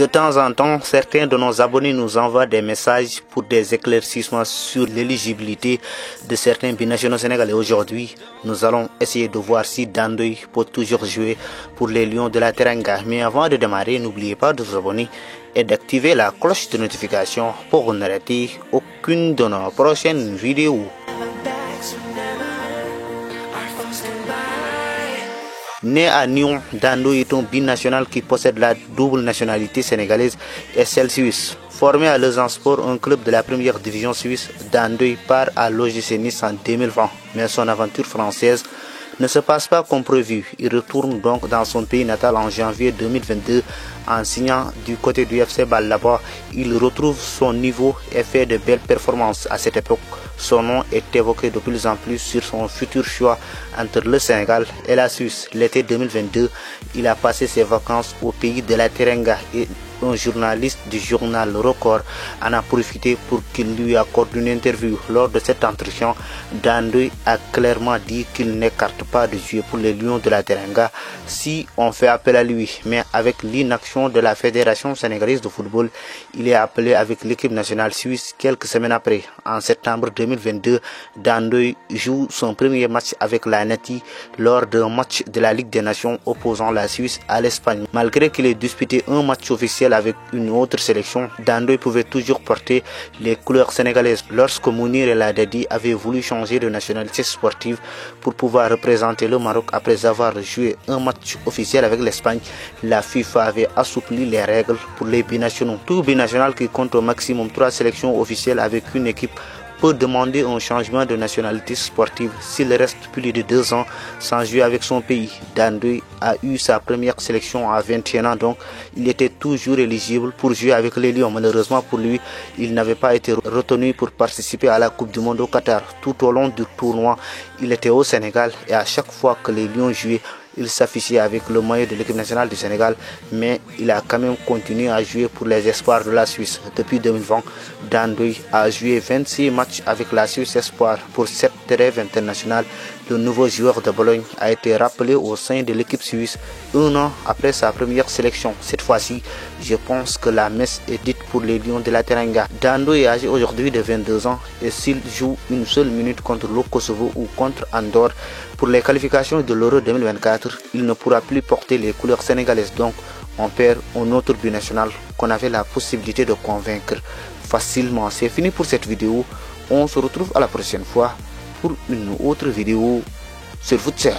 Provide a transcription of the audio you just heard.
De temps en temps, certains de nos abonnés nous envoient des messages pour des éclaircissements sur l'éligibilité de certains binationaux sénégalais. Aujourd'hui, nous allons essayer de voir si Dan Ndoye peut toujours jouer pour les Lions de la Teranga. Mais avant de démarrer, n'oubliez pas de vous abonner et d'activer la cloche de notification pour ne rater aucune de nos prochaines vidéos. Né à Nyon, Dan Ndoye est un binational qui possède la double nationalité sénégalaise et celle suisse. Formé à Lausanne Sport, un club de la première division suisse, Dan Ndoye part à l'OGC Nice en 2020. Mais son aventure française ne se passe pas comme prévu. Il retourne donc dans son pays natal en janvier 2022 en signant du côté du FC Bâle. Là-bas, il retrouve son niveau et fait de belles performances. À cette époque, son nom est évoqué de plus en plus sur son futur choix entre le Sénégal et la Suisse. L'été 2022, il a passé ses vacances au pays de la Teranga et un journaliste du journal Record en a profité pour qu'il lui accorde une interview. Lors de cet entretien, Dan Ndoye a clairement dit qu'il n'écarte pas de jouer pour les Lions de la Teranga si on fait appel à lui. Mais avec l'inaction de la Fédération sénégalaise de football, il est appelé avec l'équipe nationale suisse quelques semaines après. En septembre 2022, Dan Ndoye joue son premier match avec la Nati lors d'un match de la Ligue des Nations opposant la Suisse à l'Espagne. Malgré qu'il ait disputé un match officiel avec une autre sélection, Dan Ndoye pouvait toujours porter les couleurs sénégalaises. Lorsque Mounir El Haddadi avait voulu changer de nationalité sportive pour pouvoir représenter le Maroc après avoir joué un match officiel avec l'Espagne, la FIFA avait assoupli les règles pour les binationaux. Tout binational qui compte au maximum 3 sélections officielles avec une équipe peut demander un changement de nationalité sportive s'il reste plus de 2 ans sans jouer avec son pays. Dan Ndoye a eu sa première sélection à 21 ans, donc il était toujours éligible pour jouer avec les Lions. Malheureusement pour lui, il n'avait pas été retenu pour participer à la Coupe du Monde au Qatar. Tout au long du tournoi, il était au Sénégal et à chaque fois que les Lions jouaient, il s'affichait avec le maillot de l'équipe nationale du Sénégal, mais il a quand même continué à jouer pour les espoirs de la Suisse. Depuis 2020, Dan Ndoye a joué 26 matchs avec la Suisse espoir. Pour cette trêve internationale, le nouveau joueur de Bologne a été rappelé au sein de l'équipe suisse 1 an après sa première sélection. Cette fois-ci, je pense que la messe est dite pour les Lions de la Teranga. Dan Ndoye est âgé aujourd'hui de 22 ans et s'il joue une seule minute contre le Kosovo ou contre Andorre pour les qualifications de l'Euro 2024, il ne pourra plus porter les couleurs sénégalaises. Donc, on perd un autre binational qu'on avait la possibilité de convaincre facilement. C'est fini pour cette vidéo. On se retrouve à la prochaine fois pour une autre vidéo sur Futsal.